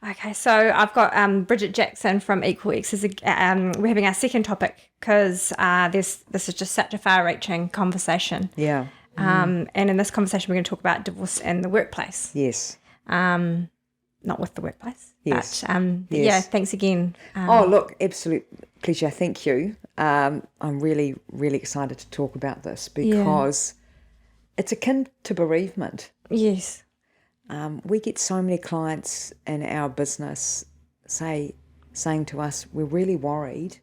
Okay, so I've got Bridget Jackson from Equal X. We're having our second topic because this is just such a far-reaching conversation. Yeah. And in this conversation, we're going to talk about divorce in the workplace. Yes. Not with the workplace. Yes. But, Yes. yeah, thanks again. Oh, look, absolute pleasure. Thank you. I'm really, really excited to talk about this because it's akin to bereavement. Yes. We get so many clients in our business saying to us, we're really worried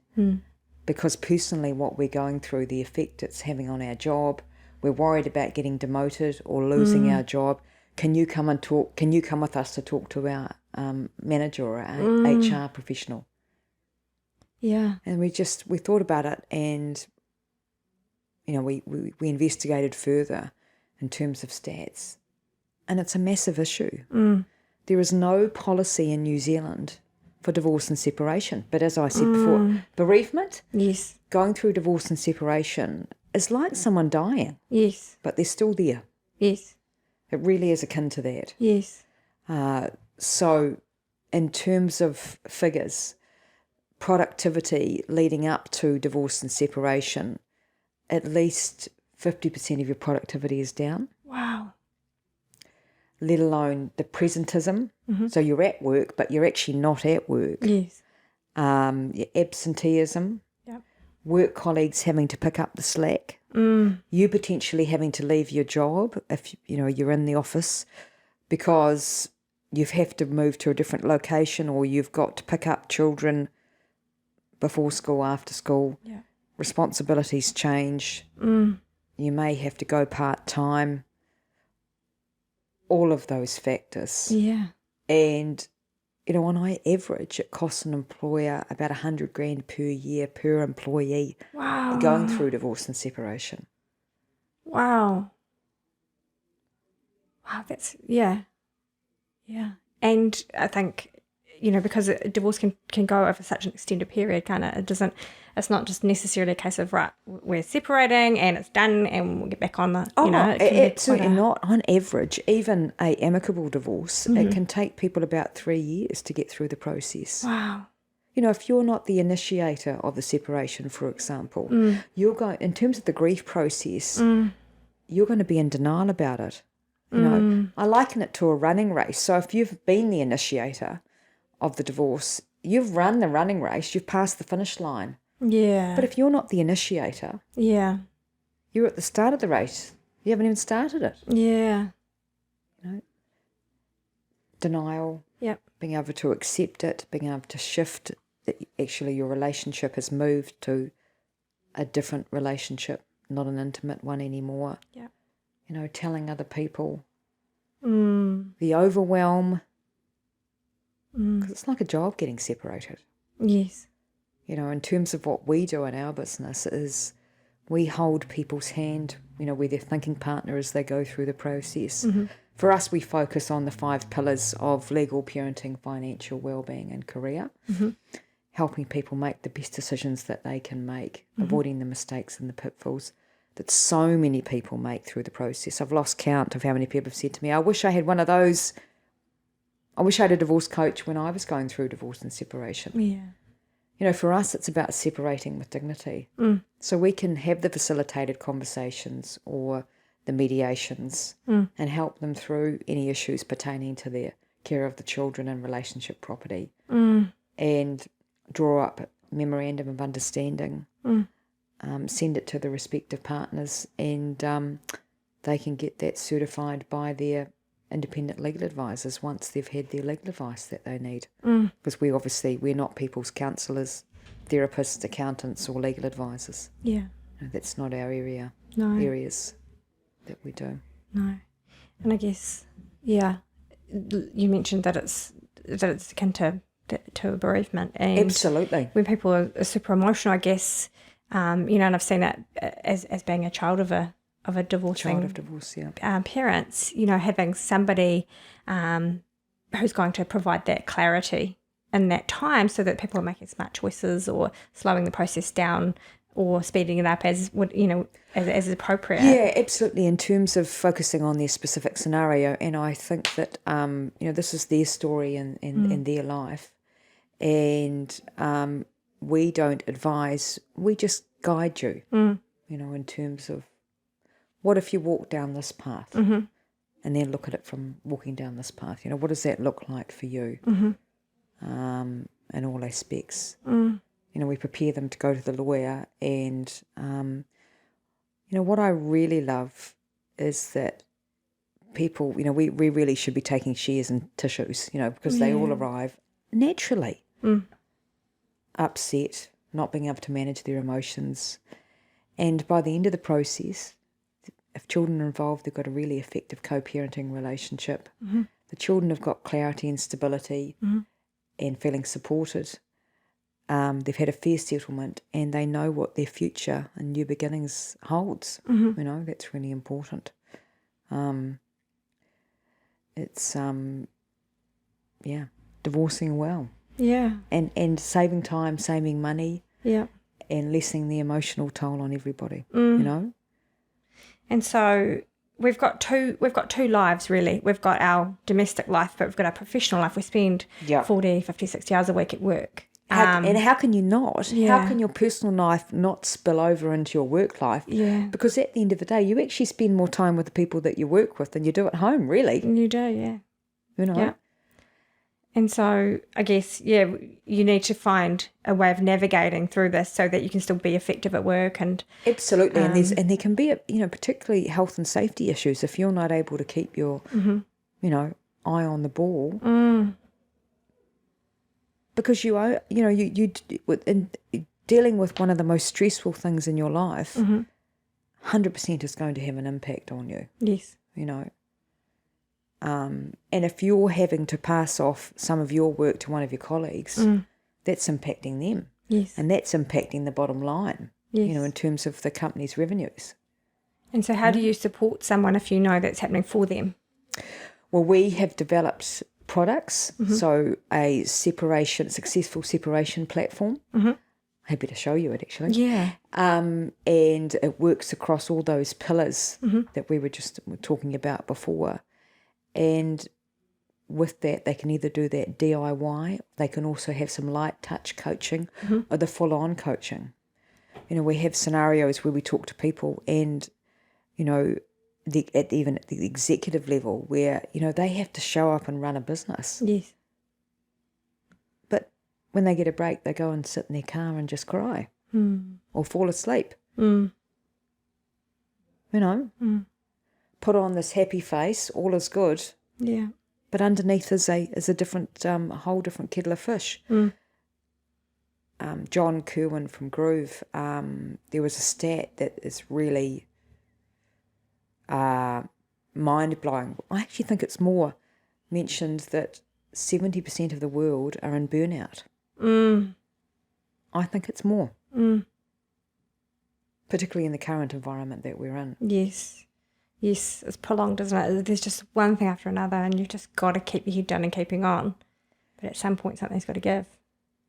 because personally what we're going through, the effect it's having on our job, we're worried about getting demoted or losing our job. Can you come and talk? Can you come with us to talk to our manager or our HR professional? Yeah. And we thought about it, and we investigated further in terms of stats, and it's a massive issue. There is no policy in New Zealand for divorce and separation. But as I said before, bereavement, Yes. going through divorce and separation is like someone dying, Yes. but they're still there. Yes. It really is akin to that. Yes. So in terms of figures, productivity leading up to divorce and separation, at least 50% of your productivity is down. Wow. Let alone the presentism. So you're at work, but you're actually not at work. Yes. Your absenteeism. Yep. Work colleagues having to pick up the slack. You potentially having to leave your job if you're in the office because you have to move to a different location, or you've got to pick up children before school, after school. Yeah. Responsibilities change. You may have to go part-time. All of those factors. Yeah. And, on average, it costs an employer about $100,000 per year per employee Wow. going through divorce and separation. Wow. Wow, yeah. And I think, because divorce can go over such an extended period, it's not just necessarily a case of, right, we're separating and it's done and we'll get back on the, it can be absolutely not. On average, even a amicable divorce, it can take people about 3 years to get through the process. Wow. If you're not the initiator of the separation, for example, you're going, in terms of the grief process, you're going to be in denial about it. I liken it to a running race. So if you've been the initiator of the divorce, you've run the running race, you've passed the finish line. Yeah. But if you're not the initiator, yeah. you're at the start of the race. You haven't even started it. Yeah. Denial. Yep. Being able to accept it, being able to shift that actually your relationship has moved to a different relationship, not an intimate one anymore. Yep. Telling other people. The overwhelm. Because it's like a job getting separated. Yes. In terms of what we do in our business is we hold people's hand, we're their thinking partner as they go through the process. For us, we focus on the 5 pillars of legal, parenting, financial, wellbeing and career, helping people make the best decisions that they can make, avoiding the mistakes and the pitfalls that so many people make through the process. I've lost count of how many people have said to me, I wish I had one of those. I wish I had a divorce coach when I was going through divorce and separation. Yeah. For us, it's about separating with dignity. So we can have the facilitated conversations or the mediations and help them through any issues pertaining to their care of the children and relationship property and draw up a memorandum of understanding, send it to the respective partners, and they can get that certified by their independent legal advisors once they've had their legal advice that they need. Because we're not people's counsellors, therapists, accountants or legal advisors. Yeah. That's not our areas that we do. No. And I guess, yeah, you mentioned that it's akin to a bereavement. And absolutely. When people are super emotional, I guess, and I've seen that as being a child of a divorcing Child of divorce, yeah. Parents, having somebody who's going to provide that clarity in that time so that people are making smart choices or slowing the process down or speeding it up as would, as appropriate. Yeah, absolutely. In terms of focusing on their specific scenario, and I think that this is their story in their life, and we don't advise, we just guide you. In terms of what if you walk down this path, and then look at it from walking down this path. What does that look like for you, in all aspects. We prepare them to go to the lawyer, and what I really love is that people, we really should be taking shares in tissues, because they all arrive naturally. Upset, not being able to manage their emotions. And by the end of the process, if children are involved, they've got a really effective co-parenting relationship. The children have got clarity and stability and feeling supported. They've had a fair settlement, and they know what their future and new beginnings holds. That's really important. It's divorcing well. Yeah. And saving time, saving money. Yeah. And lessening the emotional toll on everybody. And so we've got two lives, really. We've got our domestic life, but we've got our professional life. We spend 40, 50, 60 hours a week at work. And how can you not? Yeah. How can your personal life not spill over into your work life? Yeah. Because at the end of the day, you actually spend more time with the people that you work with than you do at home, really. You do, yeah. Yeah. And so I guess, you need to find a way of navigating through this so that you can still be effective at work. And absolutely. And there can be, particularly health and safety issues if you're not able to keep your, eye on the ball. Because in dealing with one of the most stressful things in your life, 100% is going to have an impact on you. Yes. And if you're having to pass off some of your work to one of your colleagues, that's impacting them. Yes. And that's impacting the bottom line, yes. In terms of the company's revenues. And so how do you support someone if you know that's happening for them? Well, we have developed products, so a successful separation platform. Happy to show you it, actually. Yeah. And it works across all those pillars that we were just talking about before. And with that, they can either do that DIY, they can also have some light touch coaching or the full-on coaching. We have scenarios where we talk to people and, even at the executive level where, they have to show up and run a business. Yes. But when they get a break, they go and sit in their car and just cry or fall asleep. Put on this happy face, all is good. Yeah. But underneath is a different, a whole different kettle of fish. John Kerwin from Groove, there was a stat that is really mind-blowing. I actually think it's more, mentioned that 70% of the world are in burnout. I think it's more. Particularly in the current environment that we're in. Yes. Yes, it's prolonged, isn't it? There's just one thing after another and you've just got to keep your head down and keeping on. But at some point, something's got to give.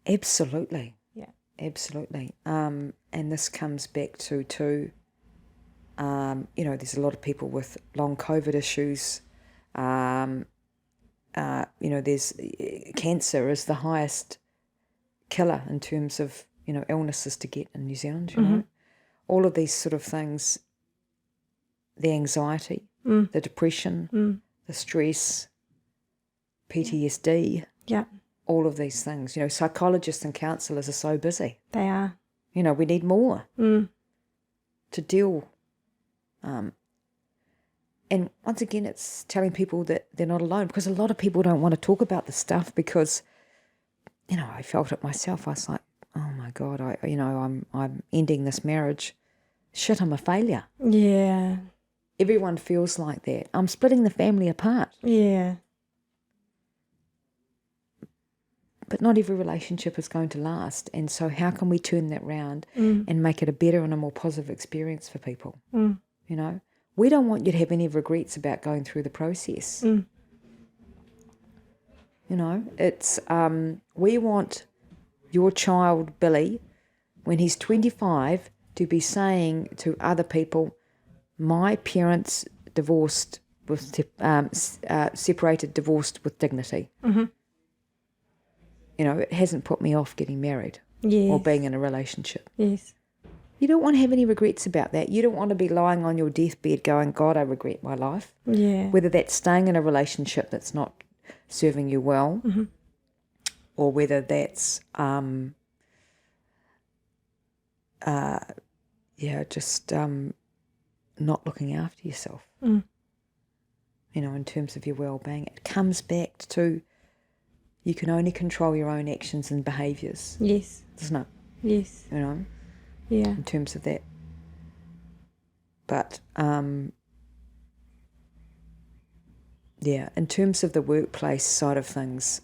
Absolutely. Yeah. Absolutely. And this comes back to there's a lot of people with long COVID issues. There's cancer is the highest killer in terms of, illnesses to get in New Zealand, All of these sort of things, the anxiety, the depression, the stress, PTSD, all of these things. Psychologists and counsellors are so busy. They are. We need more to deal. And once again, it's telling people that they're not alone, because a lot of people don't want to talk about this stuff because, I felt it myself. I was like, oh my God, I'm ending this marriage. Shit, I'm a failure. Yeah. Everyone feels like that. I'm splitting the family apart. Yeah. But not every relationship is going to last. And so how can we turn that round and make it a better and a more positive experience for people? We don't want you to have any regrets about going through the process. It's we want your child, Billy, when he's 25, to be saying to other people, my parents divorced with separated, divorced with dignity. Mm-hmm. You know, it hasn't put me off getting married or being in a relationship. Yes. You don't want to have any regrets about that. You don't want to be lying on your deathbed going, God, I regret my life. Yeah. Whether that's staying in a relationship that's not serving you well, mm-hmm. or whether that's, just not looking after yourself. Mm. You know, in terms of your well-being. It comes back to you can only control your own actions and behaviours, Yes. doesn't it? Yes. You know, Yeah. in terms of that. But, in terms of the workplace side of things,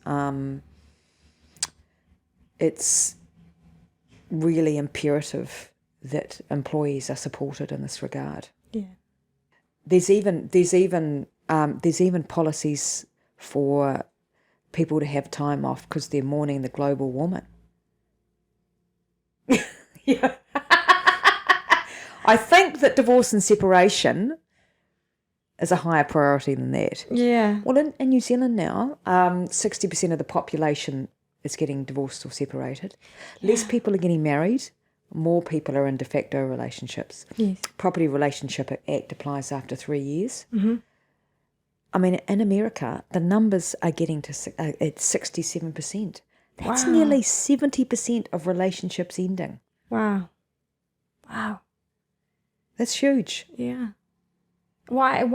it's really imperative that employees are supported in this regard. Yeah. There's even policies for people to have time off because they're mourning the global woman. Yeah. I think that divorce and separation is a higher priority than that. Yeah. Well, in New Zealand now, 60% of the population is getting divorced or separated. Less people are getting married. More people are in de facto relationships. Yes. Property Relationship Act applies after 3 years. Mm-hmm. I mean, in America, the numbers are getting to at 67%. That's Wow. nearly 70% of relationships ending. Wow. Wow. That's huge. Yeah. Why are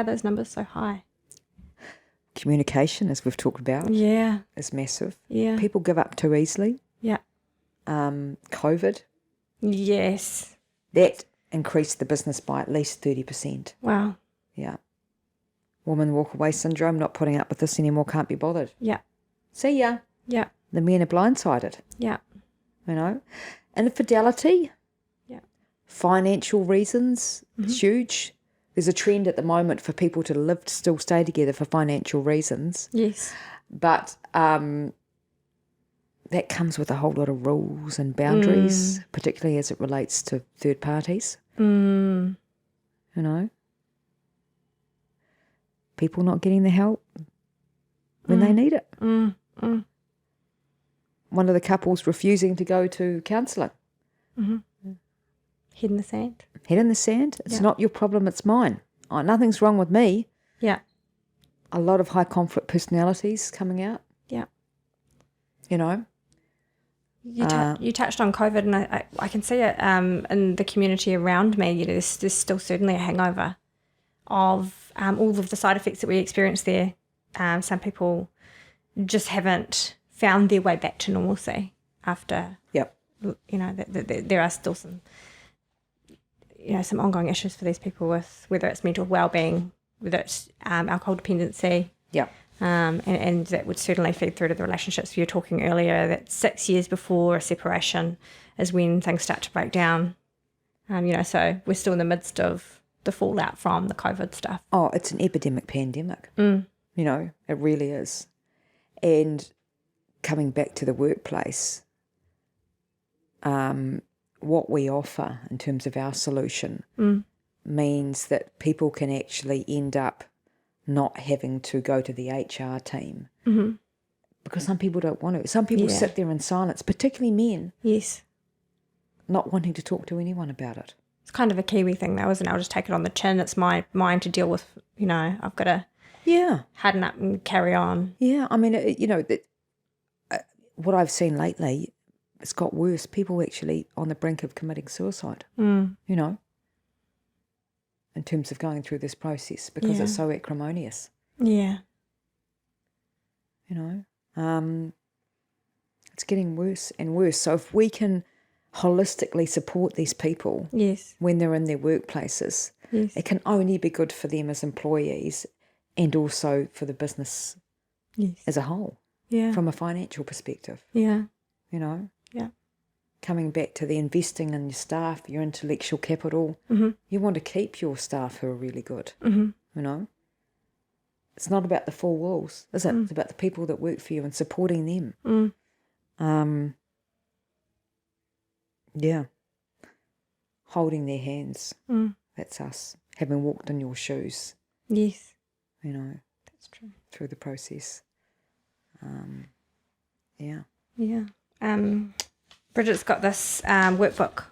those numbers so high? Communication, as we've talked about, Yeah. is massive. Yeah. People give up too easily. Yeah. COVID, Yes. that increased the business by at least 30%. Wow. Yeah. Woman walk away syndrome, not putting up with this anymore, can't be bothered. Yeah. See ya. Yeah. The men are blindsided, Yeah. you know. Infidelity, Yeah. financial reasons, it's huge. There's a trend at the moment for people to still stay together for financial reasons. Yes. But that comes with a whole lot of rules and boundaries, particularly as it relates to third parties. Mm. You know, people not getting the help when they need it. Mm. Mm. One of the couples refusing to go to counselling. Mm-hmm. Head in the sand. Head in the sand. It's Yeah. not your problem, it's mine. Oh, nothing's wrong with me. Yeah. A lot of high conflict personalities coming out. Yeah. You know. You touched on COVID, and I can see it in the community around me. You know, there's still certainly a hangover of all of the side effects that we experienced there. Some people just haven't found their way back to normalcy after. Yep. You know, there are still some, you know, some ongoing issues for these people with whether it's mental well-being, whether it's alcohol dependency. Yep. And that would certainly feed through to the relationships. You were talking earlier that 6 years before a separation is when things start to break down. You know, so we're still in the midst of the fallout from the COVID stuff. Oh, it's an epidemic pandemic. Mm. You know, it really is. And coming back to the workplace, what we offer in terms of our solution means that people can actually end up not having to go to the HR team. Mm-hmm. Because some people don't want to. Some people Yeah. sit there in silence, particularly men, Yes. not wanting to talk to anyone about it. It's kind of a Kiwi thing though, isn't it? I'll just take it on the chin. It's mine to deal with, you know, I've got to Yeah. harden up and carry on. Yeah. I mean, you know, what I've seen lately, it's got worse. People actually on the brink of committing suicide, Mm. you know, in terms of going through this process because Yeah. it's so acrimonious, Yeah. you know. It's getting worse and worse. So if we can holistically support these people Yes. when they're in their workplaces, Yes. it can only be good for them as employees and also for the business Yes. as a whole Yeah. from a financial perspective, Yeah. you know. Yeah. Coming back to the investing in your staff, your intellectual capital, you want to keep your staff who are really good, you know. It's not about the four walls, is it? It's about the people that work for you and supporting them. Yeah. Holding their hands. That's us. Having walked in your shoes. Yes. You know. That's true. Through the process. Yeah. Yeah. Bridget's got this workbook,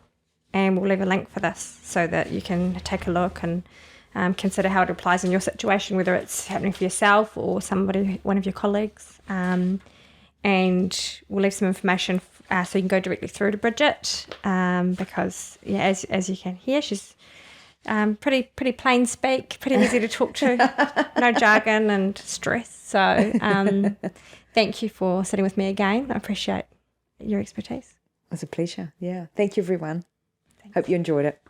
and we'll leave a link for this so that you can take a look and consider how it applies in your situation, whether it's happening for yourself or somebody, one of your colleagues. And we'll leave some information so you can go directly through to Bridget, because as you can hear, she's pretty plain speak, pretty easy to talk to, no jargon and stress. So thank you for sitting with me again. I appreciate your expertise. It was a pleasure. Yeah. Thank you, everyone. Thanks. Hope you enjoyed it.